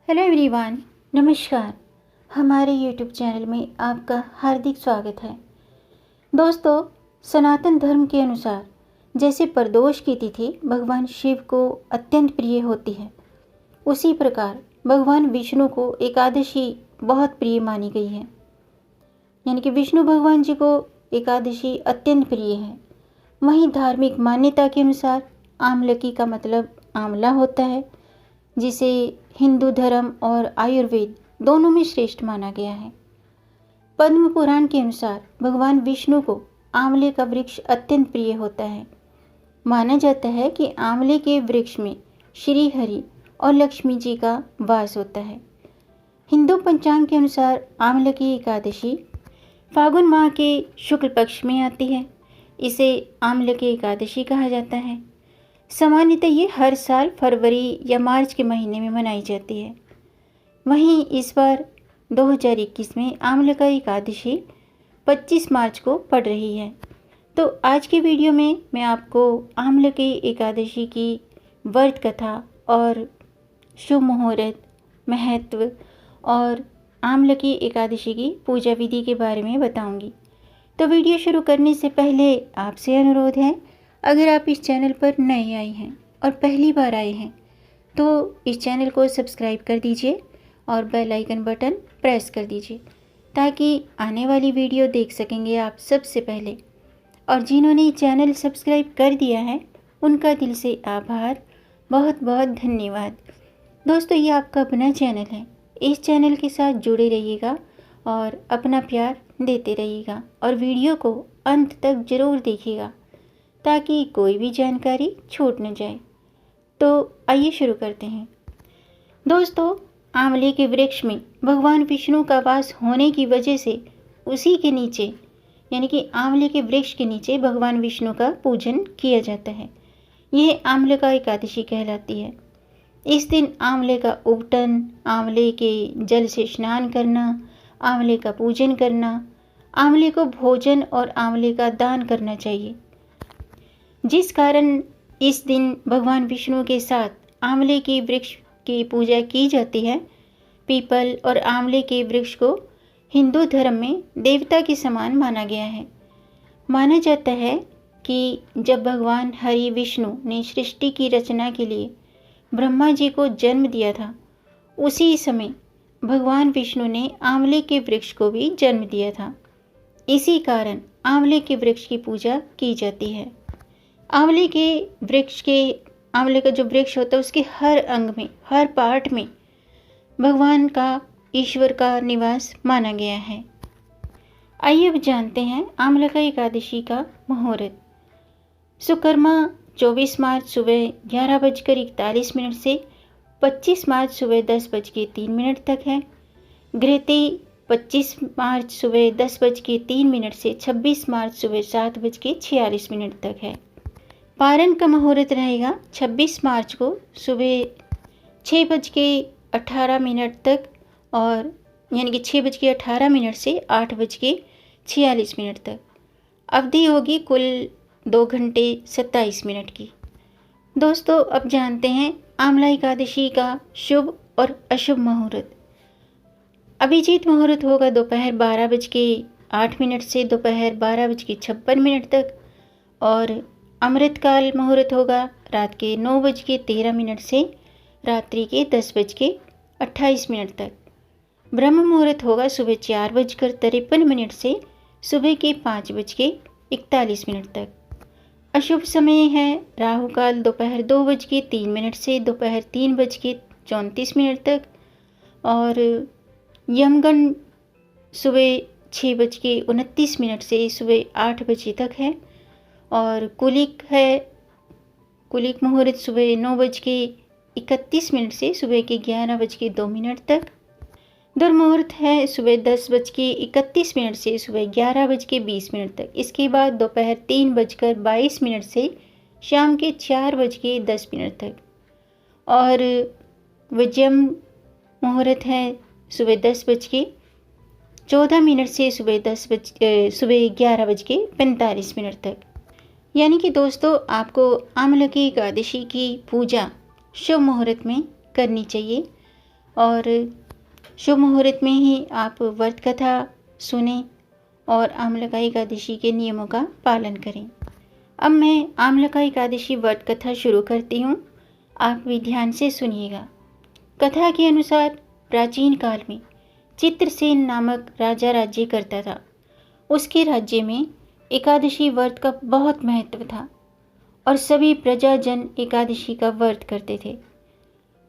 Hello everyone, नमस्कार। हमारे YouTube channel में आपका हार्दिक स्वागत है। दोस्तों, सनातन धर्म के अनुसार जैसे प्रदोष की तिथि भगवान शिव को अत्यंत प्रिय होती है, उसी प्रकार भगवान विष्णु को एकादशी बहुत प्रिय मानी गई है। यानी कि विष्णु भगवान जी को एकादशी अत्यंत प्रिय है। वहीं धार्मिक मान्यता के अनुसार आमलकी का मतलब आंवला होता है, जिसे हिंदू धर्म और आयुर्वेद दोनों में श्रेष्ठ माना गया है। पद्म पुराण के अनुसार भगवान विष्णु को आंवले का वृक्ष अत्यंत प्रिय होता है। माना जाता है कि आंवले के वृक्ष में श्री हरि और लक्ष्मी जी का वास होता है। हिंदू पंचांग के अनुसार आंवले की एकादशी फागुन माह के शुक्ल पक्ष में आती है। इसे आंवले की एकादशी कहा जाता है। सामान्यतः ये हर साल फरवरी या मार्च के महीने में मनाई जाती है। वहीं इस बार 2021 में आंवले का एकादशी 25 मार्च को पड़ रही है। तो आज की वीडियो में मैं आपको आंवले की एकादशी की व्रत कथा और शुभ मुहूर्त, महत्व और आंवले की एकादशी की पूजा विधि के बारे में बताऊंगी। तो वीडियो शुरू करने से पहले आपसे अनुरोध है, अगर आप इस चैनल पर नए आए हैं और पहली बार आए हैं तो इस चैनल को सब्सक्राइब कर दीजिए और बेल आइकन बटन प्रेस कर दीजिए, ताकि आने वाली वीडियो देख सकेंगे आप सबसे पहले। और जिन्होंने चैनल सब्सक्राइब कर दिया है उनका दिल से आभार, बहुत बहुत धन्यवाद। दोस्तों, ये आपका अपना चैनल है, इस चैनल के साथ जुड़े रहिएगा और अपना प्यार देते रहिएगा और वीडियो को अंत तक ज़रूर देखिएगा, ताकि कोई भी जानकारी छूट न जाए। तो आइए शुरू करते हैं। दोस्तों, आंवले के वृक्ष में भगवान विष्णु का वास होने की वजह से उसी के नीचे, यानी कि आंवले के वृक्ष के नीचे भगवान विष्णु का पूजन किया जाता है। यह आंवले का एकादशी कहलाती है। इस दिन आंवले का उपटन, आंवले के जल से स्नान करना, आंवले का पूजन करना, आंवले को भोजन और आंवले का दान करना चाहिए। जिस कारण इस दिन भगवान विष्णु के साथ आंवले के वृक्ष की पूजा की जाती है। पीपल और आंवले के वृक्ष को हिंदू धर्म में देवता के समान माना गया है। माना जाता है कि जब भगवान हरि विष्णु ने सृष्टि की रचना के लिए ब्रह्मा जी को जन्म दिया था, उसी समय भगवान विष्णु ने आंवले के वृक्ष को भी जन्म दिया था। इसी कारण आंवले के वृक्ष की पूजा की जाती है। आंवले का जो वृक्ष होता है उसके हर अंग में, हर पार्ट में भगवान का, ईश्वर का निवास माना गया है। आइए अब जानते हैं आंवले का एकादशी का मुहूर्त। सुकर्मा 24 मार्च सुबह 11:41 से 25 मार्च सुबह 10:03 तक है। घृति 25 मार्च सुबह 10:03 से 26 मार्च सुबह 7:46 तक है। पारण का मुहूर्त रहेगा 26 मार्च को सुबह 6:18 तक, और यानी कि 6:18 से 8:46 तक। अवधि होगी कुल 2 घंटे 27 मिनट की। दोस्तों, अब जानते हैं आंवला एकादशी का शुभ और अशुभ मुहूर्त। अभिजीत मुहूर्त होगा दोपहर 12:08 से दोपहर 12:56 तक, और अमृतकाल मुहूर्त होगा रात के 9:13 से रात्रि के 10:28 तक। ब्रह्म मुहूर्त होगा सुबह 4:53 से सुबह के 5:41 तक। अशुभ समय है राहु काल दोपहर 2:03 से दोपहर 3:34 तक, और यमगंड सुबह 6:29 से सुबह 8 बजे तक है, और कुलिक मुहूर्त सुबह 9:31 से सुबह के 11:02 तक। दुर्मुहूर्त है सुबह 10:31 से सुबह 11:20 तक। इसके बाद दोपहर 3:22 से शाम के 4:10 तक, और विजयम मुहूर्त है सुबह 10:14 से सुबह 11:45 तक। यानी कि दोस्तों, आपको आंवले की एकादशी की पूजा शुभ मुहूर्त में करनी चाहिए। और शुभ मुहूर्त में ही आप व्रत कथा सुनें और आम्लका एकादशी के नियमों का पालन करें। अब मैं आम्लका एकादशी व्रत कथा शुरू करती हूँ, आप भी ध्यान से सुनिएगा। कथा के अनुसार प्राचीन काल में चित्रसेन नामक राजा राज्य करता था। उसके राज्य में एकादशी व्रत का बहुत महत्व था और सभी प्रजाजन एकादशी का व्रत करते थे।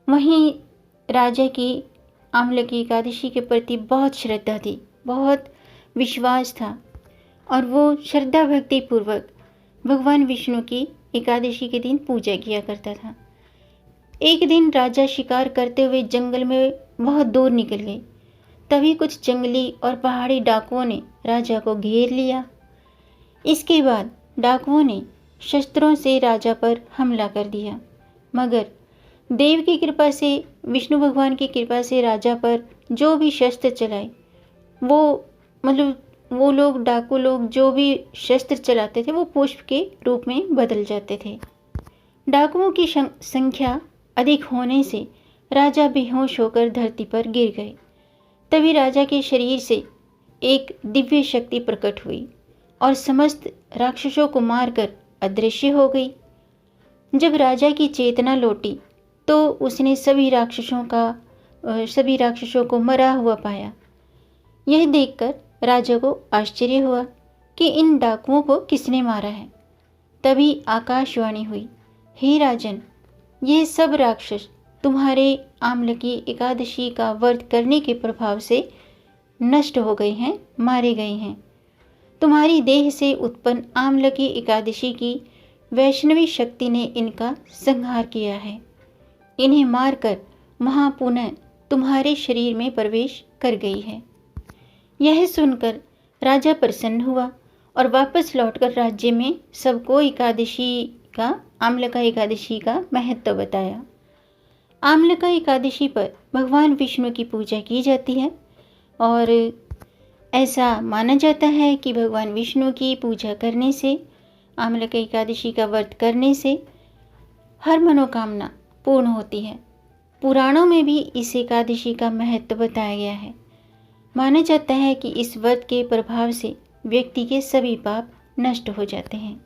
वहीं राजा की आम्लकी एकादशी के प्रति बहुत श्रद्धा थी, बहुत विश्वास था और वो श्रद्धा भक्ति पूर्वक भगवान विष्णु की एकादशी के दिन पूजा किया करता था। एक दिन राजा शिकार करते हुए जंगल में बहुत दूर निकल गए। तभी कुछ जंगली और पहाड़ी डाकुओं ने राजा को घेर लिया। इसके बाद डाकुओं ने शस्त्रों से राजा पर हमला कर दिया, मगर देव की कृपा से, विष्णु भगवान की कृपा से राजा पर जो भी शस्त्र चलाए वो लोग डाकू लोग जो भी शस्त्र चलाते थे वो पुष्प के रूप में बदल जाते थे। डाकुओं की संख्या अधिक होने से राजा बेहोश होकर धरती पर गिर गए। तभी राजा के शरीर से एक दिव्य शक्ति प्रकट हुई और समस्त राक्षसों को मारकर अदृश्य हो गई। जब राजा की चेतना लौटी तो उसने सभी राक्षसों को मरा हुआ पाया। यह देखकर राजा को आश्चर्य हुआ कि इन डाकुओं को किसने मारा है। तभी आकाशवाणी हुई, हे राजन, ये सब राक्षस तुम्हारे आम्लकी एकादशी का व्रत करने के प्रभाव से नष्ट हो गए हैं, मारे गए हैं। तुम्हारी देह से उत्पन्न आम्लकी एकादशी की वैष्णवी शक्ति ने इनका संहार किया है। इन्हें मारकर महापुनः तुम्हारे शरीर में प्रवेश कर गई है। यह सुनकर राजा प्रसन्न हुआ और वापस लौटकर राज्य में सबको आम्लका एकादशी का महत्व बताया। आम्लका एकादशी पर भगवान विष्णु की पूजा की जाती है और ऐसा माना जाता है कि भगवान विष्णु की पूजा करने से, आम्लका एकादशी का व्रत करने से हर मनोकामना पूर्ण होती है। पुराणों में भी इस एकादशी का महत्व बताया गया है। माना जाता है कि इस व्रत के प्रभाव से व्यक्ति के सभी पाप नष्ट हो जाते हैं।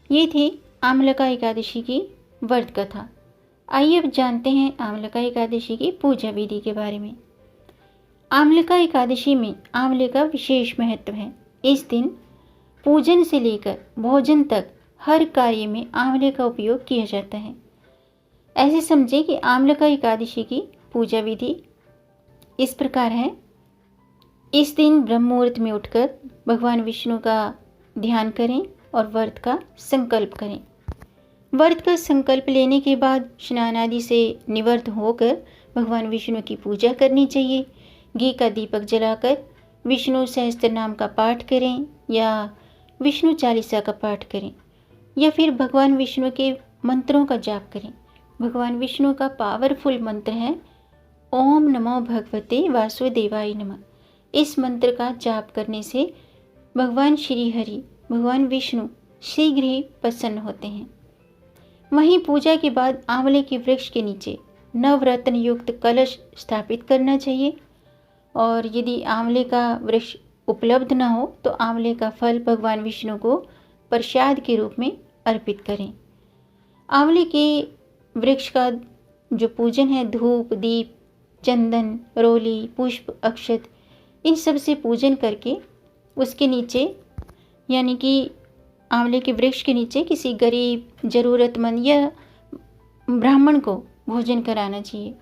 ये थी आम्लका एकादशी की व्रत कथा। आइए अब जानते हैं आम्लका एकादशी की पूजा विधि के बारे में। आम्लका एकादशी में आंवले का विशेष महत्व है। इस दिन पूजन से लेकर भोजन तक हर कार्य में आंवले का उपयोग किया जाता है। ऐसे समझें कि आम्लका एकादशी की पूजा विधि इस प्रकार है। इस दिन ब्रह्म मुहूर्त में उठकर भगवान विष्णु का ध्यान करें और व्रत का संकल्प करें। व्रत का संकल्प लेने के बाद स्नान आदि से निवृत्त होकर भगवान विष्णु की पूजा करनी चाहिए। घी का दीपक जलाकर विष्णु सहस्त्र नाम का पाठ करें या विष्णु चालीसा का पाठ करें या फिर भगवान विष्णु के मंत्रों का जाप करें। भगवान विष्णु का पावरफुल मंत्र है ओम नमो भगवते वासुदेवाय नमः। इस मंत्र का जाप करने से भगवान श्री हरि, भगवान विष्णु शीघ्र ही प्रसन्न होते हैं। वहीं पूजा के बाद आंवले के वृक्ष के नीचे नवरत्न युक्त कलश स्थापित करना चाहिए और यदि आंवले का वृक्ष उपलब्ध न हो तो आंवले का फल भगवान विष्णु को प्रसाद के रूप में अर्पित करें। आंवले के वृक्ष का जो पूजन है धूप, दीप, चंदन, रोली, पुष्प, अक्षत इन सब से पूजन करके उसके नीचे यानी कि आंवले के वृक्ष के नीचे किसी गरीब, ज़रूरतमंद या ब्राह्मण को भोजन कराना चाहिए।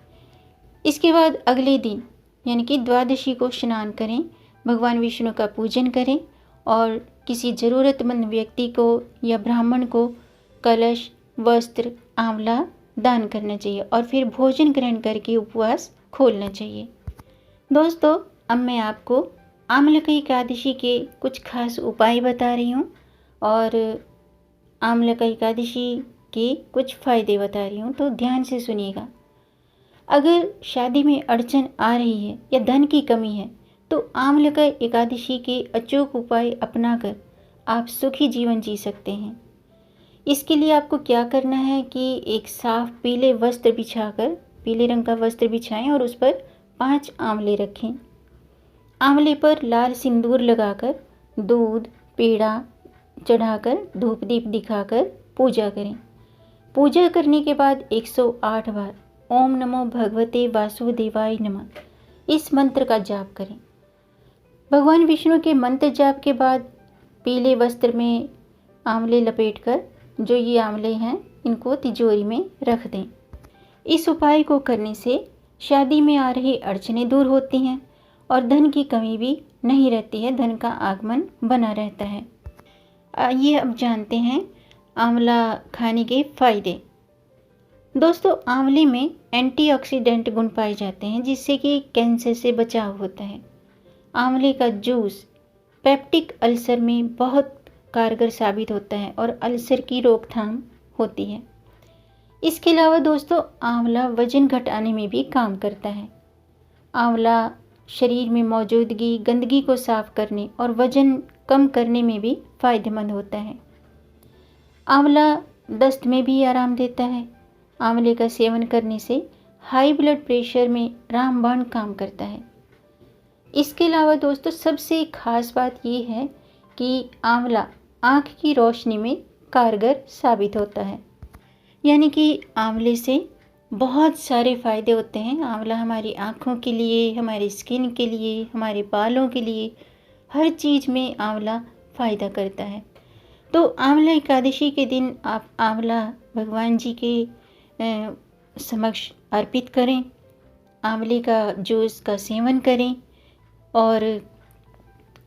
इसके बाद अगले दिन यानी कि द्वादशी को स्नान करें, भगवान विष्णु का पूजन करें और किसी ज़रूरतमंद व्यक्ति को या ब्राह्मण को कलश, वस्त्र, आंवला दान करना चाहिए और फिर भोजन ग्रहण करके उपवास खोलना चाहिए। दोस्तों, अब मैं आपको आम्लका एकादशी के कुछ खास उपाय बता रही हूँ और आम्लका एकादशी के कुछ फ़ायदे बता रही हूँ, तो ध्यान से सुनिएगा। अगर शादी में अड़चन आ रही है या धन की कमी है तो आम्लका एकादशी के अचूक उपाय अपनाकर आप सुखी जीवन जी सकते हैं। इसके लिए आपको क्या करना है कि एक साफ पीले वस्त्र बिछाकर पीले रंग का वस्त्र बिछाएं और उस पर 5 आंवले रखें। आंवले पर लाल सिंदूर लगाकर दूध पेड़ा चढ़ाकर धूप दीप दिखाकर पूजा करें। पूजा करने के बाद 108 बार ओम नमो भगवते वासुदेवाय नमः इस मंत्र का जाप करें। भगवान विष्णु के मंत्र जाप के बाद पीले वस्त्र में आंवले लपेटकर जो ये आंवले हैं इनको तिजोरी में रख दें। इस उपाय को करने से शादी में आ रही अड़चनें दूर होती हैं और धन की कमी भी नहीं रहती है, धन का आगमन बना रहता है। आइए अब जानते हैं आंवला खाने के फायदे। दोस्तों, आंवले में एंटीऑक्सीडेंट गुण पाए जाते हैं जिससे कि कैंसर से बचाव होता है। आंवले का जूस पेप्टिक अल्सर में बहुत कारगर साबित होता है और अल्सर की रोकथाम होती है। इसके अलावा दोस्तों, आंवला वजन घटाने में भी काम करता है। आंवला शरीर में मौजूदगी गंदगी को साफ करने और वजन कम करने में भी फायदेमंद होता है। आंवला दस्त में भी आराम देता है। आंवले का सेवन करने से हाई ब्लड प्रेशर में रामबाण काम करता है। इसके अलावा दोस्तों, सबसे खास बात ये है कि आंवला आँख की रोशनी में कारगर साबित होता है। यानी कि आंवले से बहुत सारे फ़ायदे होते हैं। आंवला हमारी आँखों के लिए, हमारी स्किन के लिए, हमारे बालों के लिए, हर चीज़ में आंवला फ़ायदा करता है। तो आंवला एकादशी के दिन आप आंवला भगवान जी के समक्ष अर्पित करें, आंवले का जूस का सेवन करें और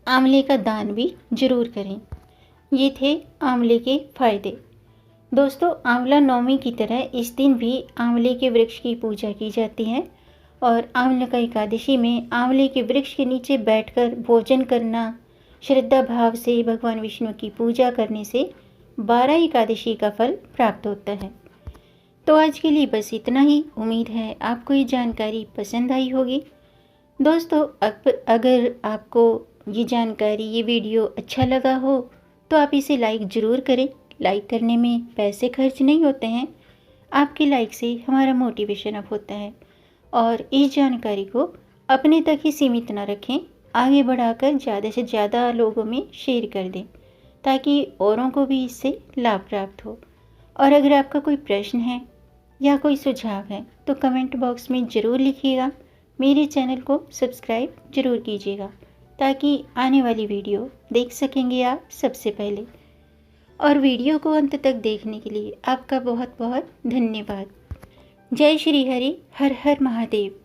आंवले का दान भी ज़रूर करें। ये थे आंवले के फ़ायदे। दोस्तों, आंवला नवमी की तरह इस दिन भी आंवले के वृक्ष की पूजा की जाती है और आंवला एकादशी में आंवले के वृक्ष के नीचे बैठकर भोजन करना, श्रद्धा भाव से भगवान विष्णु की पूजा करने से 12 एकादशी का फल प्राप्त होता है। तो आज के लिए बस इतना ही। उम्मीद है आपको ये जानकारी पसंद आई होगी। दोस्तों, अगर आपको ये जानकारी, ये वीडियो अच्छा लगा हो तो आप इसे लाइक ज़रूर करें। लाइक करने में पैसे खर्च नहीं होते हैं। आपके लाइक से हमारा मोटिवेशन अप होता है। और इस जानकारी को अपने तक ही सीमित ना रखें, आगे बढ़ाकर ज़्यादा से ज़्यादा लोगों में शेयर कर दें ताकि औरों को भी इससे लाभ प्राप्त हो। और अगर आपका कोई प्रश्न है या कोई सुझाव है तो कमेंट बॉक्स में ज़रूर लिखिएगा। मेरे चैनल को सब्सक्राइब ज़रूर कीजिएगा ताकि आने वाली वीडियो देख सकेंगे आप सबसे पहले। और वीडियो को अंत तक देखने के लिए आपका बहुत बहुत धन्यवाद। जय श्री हरि, हर हर महादेव।